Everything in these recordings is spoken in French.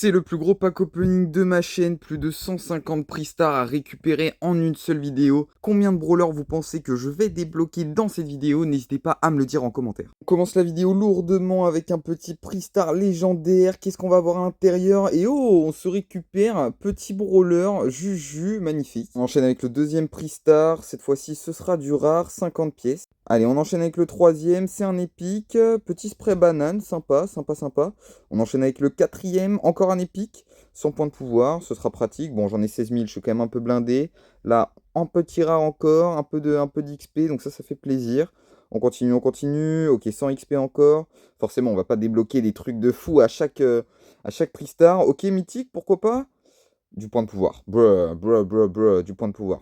C'est le plus gros pack opening de ma chaîne, plus de 150 prix stars à récupérer en une seule vidéo. Combien de brawlers vous pensez que je vais débloquer dans cette vidéo? N'hésitez pas à me le dire en commentaire. On commence la vidéo lourdement avec un petit prix star légendaire. Qu'est-ce qu'on va avoir à l'intérieur? Et oh, on se récupère un petit brawler, Juju, magnifique. On enchaîne avec le deuxième prix star. Cette fois-ci, ce sera du rare, 50 pièces. Allez, on enchaîne avec le troisième, c'est un épique, petit spray banane, sympa, sympa, sympa. On enchaîne avec le quatrième, encore un épique, 100 points de pouvoir, ce sera pratique. Bon, j'en ai 16 000, je suis quand même un peu blindé. Là, en petit rare encore, un peu d'XP, donc ça fait plaisir. On continue, ok, 100 XP encore. Forcément, on va pas débloquer des trucs de fou à chaque prix star. Ok, mythique, pourquoi pas? Du point de pouvoir, du point de pouvoir.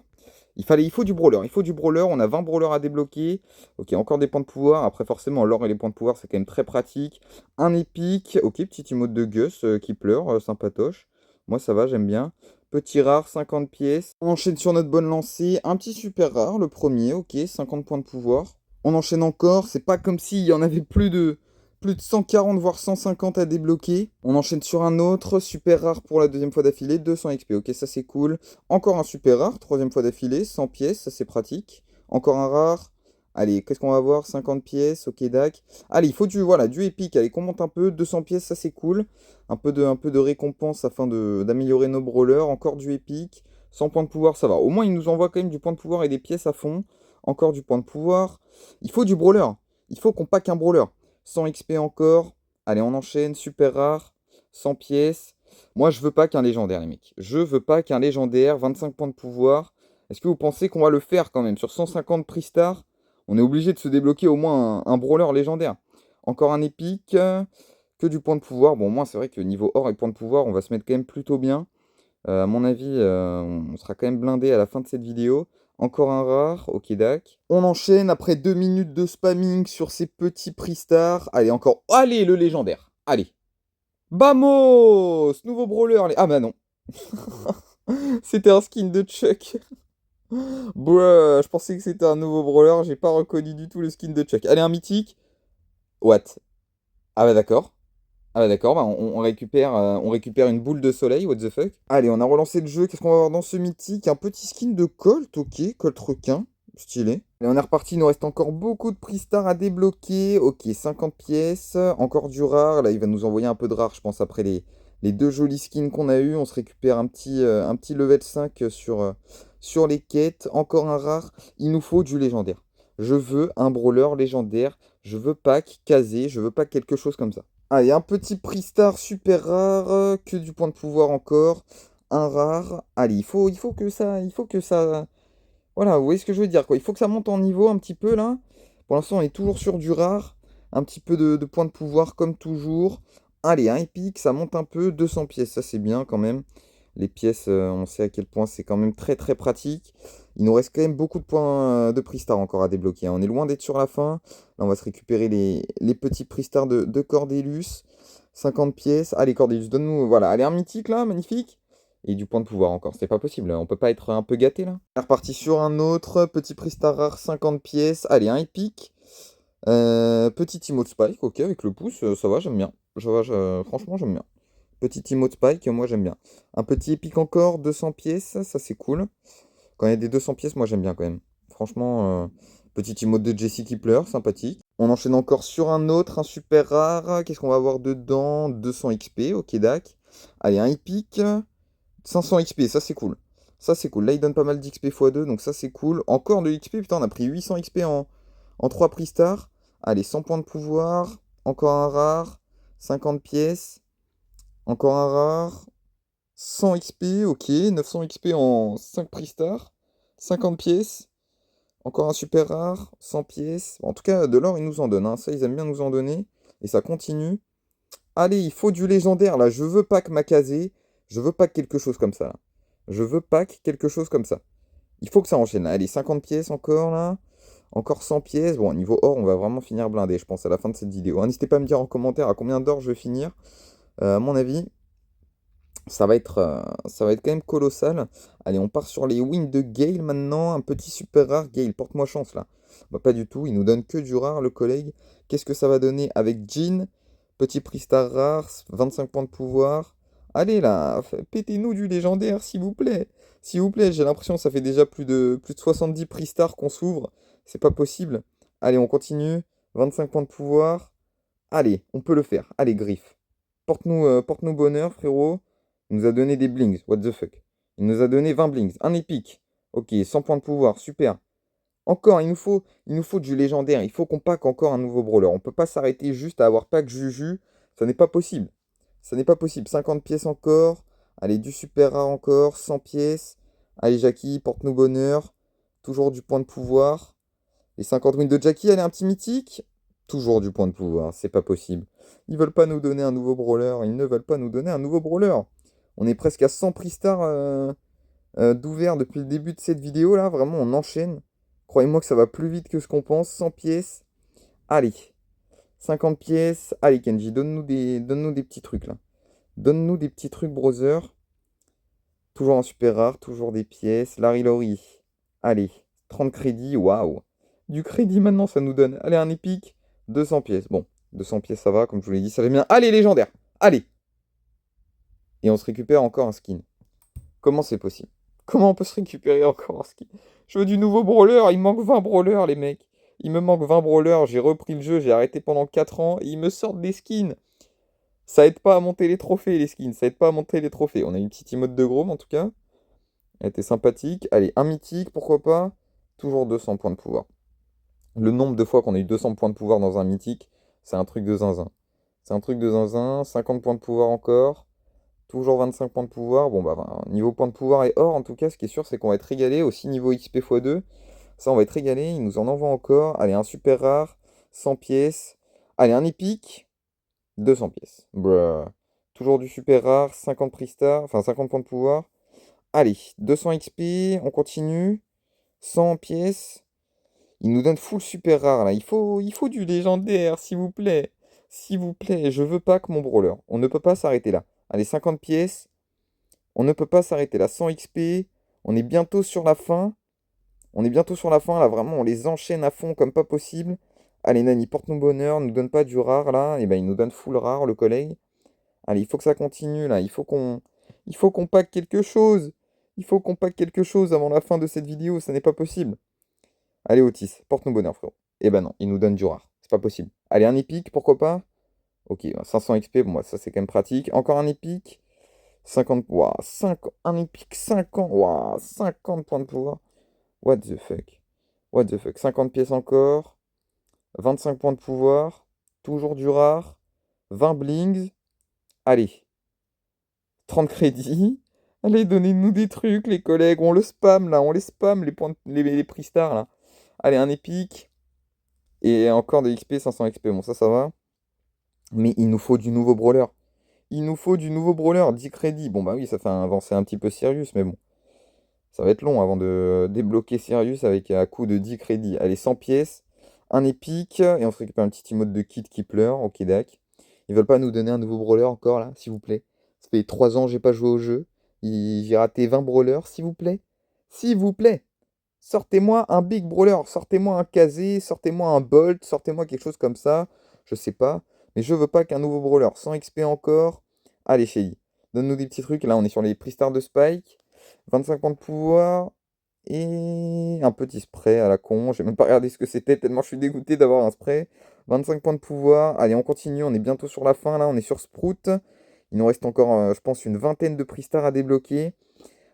Il faut du brawler, on a 20 brawlers à débloquer. Ok, encore des points de pouvoir. Après, forcément, l'or et les points de pouvoir, c'est quand même très pratique. Un épique. Ok, petit emote de Gus qui pleure, sympatoche. Moi, ça va, j'aime bien. Petit rare, 50 pièces. On enchaîne sur notre bonne lancée. Un petit super rare, le premier. Ok, 50 points de pouvoir. On enchaîne encore. C'est pas comme s'il y en avait plus de 140 voire 150 à débloquer. On enchaîne sur un autre, super rare pour la deuxième fois d'affilée, 200 XP, ok ça c'est cool. Encore un super rare, troisième fois d'affilée, 100 pièces, ça c'est pratique. Encore un rare, allez, qu'est-ce qu'on va avoir? 50 pièces, ok dac. Allez, il faut du épique, allez qu'on monte un peu, 200 pièces, ça c'est cool. Un peu de récompense afin d'améliorer nos brawlers, encore du épique. 100 points de pouvoir, ça va. Au moins il nous envoie quand même du point de pouvoir et des pièces à fond. Encore du point de pouvoir. Il faut du brawler, il faut qu'on pack un brawler. 100 XP encore. Allez, on enchaîne. Super rare. 100 pièces. Moi, je veux pas qu'un légendaire, les mecs. Je veux pas qu'un légendaire. 25 points de pouvoir. Est-ce que vous pensez qu'on va le faire quand même? Sur 150 prix star, on est obligé de se débloquer au moins un brawler légendaire. Encore un épique. Que du point de pouvoir. Bon, moi, c'est vrai que niveau or et point de pouvoir, on va se mettre quand même plutôt bien. À mon avis, on sera quand même blindé à la fin de cette vidéo. Encore un rare, ok dac. On enchaîne après 2 minutes de spamming sur ces petits prix stars. Allez, encore. Allez, le légendaire. Allez. Vamos! Nouveau brawler. Ah bah non. C'était un skin de Chuck. Bruh, je pensais que c'était un nouveau brawler. J'ai pas reconnu du tout le skin de Chuck. Allez, un mythique. What? Ah bah d'accord. Ah bah d'accord, bah on récupère une boule de soleil, what the fuck. Allez, on a relancé le jeu, qu'est-ce qu'on va avoir dans ce mythique? Un petit skin de Colt, ok, Colt requin, stylé. Et on est reparti, il nous reste encore beaucoup de prix stars à débloquer. Ok, 50 pièces, encore du rare, là il va nous envoyer un peu de rare, je pense, après les deux jolis skins qu'on a eu. On se récupère un petit level 5 sur les quêtes, encore un rare. Il nous faut du légendaire. Je veux un brawler légendaire, je veux pack casé, je veux pas quelque chose comme ça. Allez, un petit prix star super rare, que du point de pouvoir encore, un rare. Allez, il faut que ça, voilà, vous voyez ce que je veux dire, quoi. Il faut que ça monte en niveau un petit peu là. Pour l'instant, on est toujours sur du rare, un petit peu de points de pouvoir comme toujours. Allez, un épique, ça monte un peu, 200 pièces, ça c'est bien quand même. Les pièces, on sait à quel point c'est quand même très très pratique. Il nous reste quand même beaucoup de points de prix star encore à débloquer, hein. On est loin d'être sur la fin. Là, on va se récupérer les petits prix stars de Cordelius. 50 pièces. Allez, Cordelius, donne-nous. Voilà, allez, un mythique là, magnifique. Et du point de pouvoir encore. C'est pas possible. On peut pas être un peu gâté là. On est reparti sur un autre. Petit prix star rare, 50 pièces. Allez, un épique. Petit emote spike, ok, avec le pouce, ça va, j'aime bien. Franchement, j'aime bien. Petit emote spike, moi j'aime bien. Un petit épique encore, 200 pièces, ça c'est cool. Quand il y a des 200 pièces, moi j'aime bien quand même. Franchement, petit emote de Jessie qui pleure, sympathique. On enchaîne encore sur un autre, un super rare. Qu'est-ce qu'on va avoir dedans? 200 XP, ok dac. Allez, un épique. 500 XP, ça c'est cool. Ça c'est cool. Là il donne pas mal d'XP x2, donc ça c'est cool. Encore de XP, putain, on a pris 800 XP en 3 prix stars. Allez, 100 points de pouvoir. Encore un rare. 50 pièces. Encore un rare. 100 XP, ok. 900 XP en 5 prix stars. 50 pièces. Encore un super rare. 100 pièces. En tout cas, de l'or, ils nous en donnent, hein. Ça, ils aiment bien nous en donner. Et ça continue. Allez, il faut du légendaire, là. Je veux pas que Makazé. Je veux pas que quelque chose comme ça, là. Je veux pas que quelque chose comme ça. Il faut que ça enchaîne, là. Allez, 50 pièces encore, là. Encore 100 pièces. Bon, niveau or, on va vraiment finir blindé, je pense, à la fin de cette vidéo, hein. N'hésitez pas à me dire en commentaire à combien d'or je vais finir. À mon avis, ça va être quand même colossal. Allez, on part sur les wins de Gale maintenant. Un petit super rare. Gale, porte-moi chance là. Bah, pas du tout, il nous donne que du rare, le collègue. Qu'est-ce que ça va donner avec Jean? Petit prix star rare, 25 points de pouvoir. Allez là, pétez-nous du légendaire, s'il vous plaît. S'il vous plaît, j'ai l'impression que ça fait déjà plus de 70 prix stars qu'on s'ouvre. C'est pas possible. Allez, on continue. 25 points de pouvoir. Allez, on peut le faire. Allez, Griff. Porte-nous bonheur, frérot. Il nous a donné des blings. What the fuck. Il nous a donné 20 blings. Un épique. Ok, 100 points de pouvoir. Super. Encore, il nous faut du légendaire. Il faut qu'on pack encore un nouveau brawler. On peut pas s'arrêter juste à avoir pack Juju. Ça n'est pas possible. Ça n'est pas possible. 50 pièces encore. Allez, du super rare encore. 100 pièces. Allez, Jackie, porte-nous bonheur. Toujours du point de pouvoir. Les 50 wins de Jackie, allez, un petit mythique. Toujours du point de pouvoir. C'est pas possible. Ils veulent pas nous donner un nouveau brawler. Ils ne veulent pas nous donner un nouveau brawler. On est presque à 100 prix stars d'ouvert depuis le début de cette vidéo là. Vraiment, on enchaîne. Croyez-moi que ça va plus vite que ce qu'on pense. 100 pièces. Allez. 50 pièces. Allez, Kenji, donne-nous des petits trucs là. Donne-nous des petits trucs, brother. Toujours un super rare, toujours des pièces. Larry Laurie. Allez. 30 crédits. Waouh. Du crédit maintenant, ça nous donne. Allez, un épique. 200 pièces. Bon, 200 pièces, ça va. Comme je vous l'ai dit, ça va bien. Allez, légendaire. Allez. Et on se récupère encore un skin. Comment c'est possible? Comment on peut se récupérer encore un skin? Je veux du nouveau brawler, il me manque 20 brawlers, les mecs. Il me manque 20 brawlers, j'ai repris le jeu, j'ai arrêté pendant 4 ans, et ils me sortent des skins. Ça aide pas à monter les trophées, les skins, ça aide pas à monter les trophées. On a une petite emote de Grom, en tout cas. Elle était sympathique. Allez, un mythique, pourquoi pas. Toujours 200 points de pouvoir. Le nombre de fois qu'on a eu 200 points de pouvoir dans un mythique, c'est un truc de zinzin. C'est un truc de zinzin, 50 points de pouvoir encore. Toujours 25 points de pouvoir. Bon, bah, niveau points de pouvoir et or, en tout cas, ce qui est sûr, c'est qu'on va être régalé. Aussi, niveau XP x2. Ça, on va être régalé. Il nous en envoie encore. Allez, un super rare. 100 pièces. Allez, un épique. 200 pièces. Bruh. Toujours du super rare. 50 prix star. Enfin, 50 points de pouvoir. Allez, 200 XP. On continue. 100 pièces. Il nous donne full super rare, là. Il faut du légendaire, s'il vous plaît. S'il vous plaît. Je veux pas que mon brawler. On ne peut pas s'arrêter là. Allez, 50 pièces. On ne peut pas s'arrêter là. 100 XP. On est bientôt sur la fin. On est bientôt sur la fin. Là, vraiment, on les enchaîne à fond comme pas possible. Allez, Nani, porte-nous bonheur. Ne nous donne pas du rare, là. Et ben, il nous donne full rare, le collègue. Allez, il faut que ça continue, là. Il faut qu'on pack quelque chose. Il faut qu'on pack quelque chose avant la fin de cette vidéo. Ça n'est pas possible. Allez, Otis, porte-nous bonheur, frérot. Eh ben non, il nous donne du rare. C'est pas possible. Allez, un épique, pourquoi pas? Ok, 500 XP, bon, ça c'est quand même pratique. Encore un épique. 50, ouah, 5, un épique 50, ouah, 50 points de pouvoir. What the fuck? What the fuck? 50 pièces encore. 25 points de pouvoir. Toujours du rare. 20 blings. Allez, 30 crédits. Allez, donnez-nous des trucs, les collègues. On le spam là, on les spam, les points les prix stars là. Allez, un épique. Et encore des XP, 500 XP. Bon, ça va. Mais il nous faut du nouveau brawler. Il nous faut du nouveau brawler. 10 crédits. Bon, bah oui, ça fait avancer un petit peu Sirius, mais bon. Ça va être long avant de débloquer Sirius avec un coût de 10 crédits. Allez, 100 pièces, un épique, et on se récupère un petit emote de Kid qui pleure. Ok, dac. Ils veulent pas nous donner un nouveau brawler encore là, s'il vous plaît. Ça fait 3 ans que j'ai pas joué au jeu. J'ai raté 20 brawlers, s'il vous plaît. S'il vous plaît. Sortez-moi un big brawler, sortez-moi un Kazé, sortez-moi un Bolt, sortez-moi quelque chose comme ça. Je sais pas. Mais je veux pas qu'un nouveau brawler. 100 XP encore. Allez, Shelly. Donne-nous des petits trucs. Là, on est sur les prix stars de Spike. 25 points de pouvoir. Et un petit spray à la con. J'ai même pas regardé ce que c'était, tellement je suis dégoûté d'avoir un spray. 25 points de pouvoir. Allez, on continue. On est bientôt sur la fin là. On est sur Sprout. Il nous reste encore, je pense, une vingtaine de prix stars à débloquer.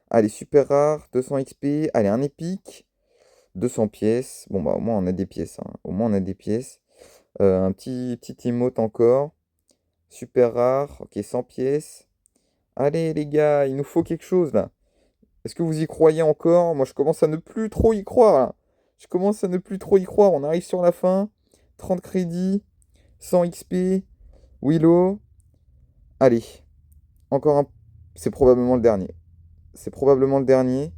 Allez, super rare. 200 XP. Allez, un épique. 200 pièces. Bon, bah, au moins, on a des pièces, hein. Au moins, on a des pièces. Un petit emote encore. Super rare. Ok, 100 pièces. Allez, les gars, il nous faut quelque chose là. Est-ce que vous y croyez encore? Moi, je commence à ne plus trop y croire, là. Je commence à ne plus trop y croire. On arrive sur la fin. 30 crédits. 100 XP. Willow. Allez. Encore un. C'est probablement le dernier. C'est probablement le dernier.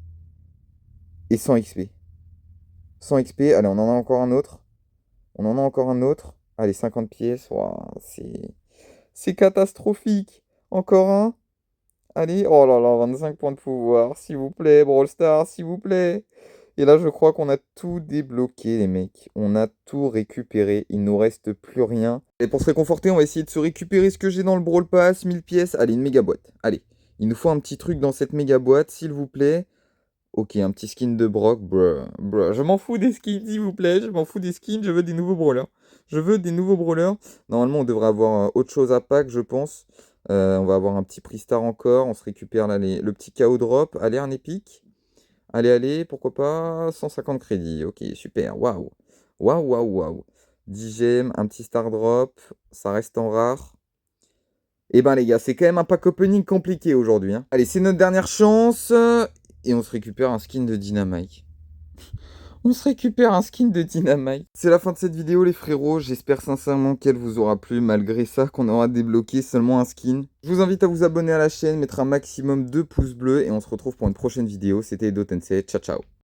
Et 100 XP. 100 XP. Allez, on en a encore un autre. On en a encore un autre. Allez, 50 pièces. Ouah, c'est catastrophique. Encore un. Allez. Oh là là, 25 points de pouvoir. S'il vous plaît, Brawl Stars, s'il vous plaît. Et là, je crois qu'on a tout débloqué, les mecs. On a tout récupéré. Il nous reste plus rien. Et pour se réconforter, on va essayer de se récupérer ce que j'ai dans le Brawl Pass. 1000 pièces. Allez, une méga boîte. Allez, il nous faut un petit truc dans cette méga boîte, s'il vous plaît. Ok, un petit skin de Brock. Bruh. Je m'en fous des skins, s'il vous plaît. Je m'en fous des skins. Je veux des nouveaux brawlers. Je veux des nouveaux brawlers. Normalement, on devrait avoir autre chose à pack, je pense. On va avoir un petit prix star encore. On se récupère là le petit KO drop. Allez, un épique. Allez, pourquoi pas 150 crédits. Ok, super. Waouh. Waouh. 10 gemmes, un petit star drop. Ça reste en rare. Eh ben les gars, c'est quand même un pack opening compliqué aujourd'hui, hein. Allez, c'est notre dernière chance. Et on se récupère un skin de Dynamite. On se récupère un skin de Dynamite. C'est la fin de cette vidéo les frérots, j'espère sincèrement qu'elle vous aura plu, malgré ça qu'on aura débloqué seulement un skin. Je vous invite à vous abonner à la chaîne, mettre un maximum de pouces bleus et on se retrouve pour une prochaine vidéo. C'était Edo Tensei, ciao ciao.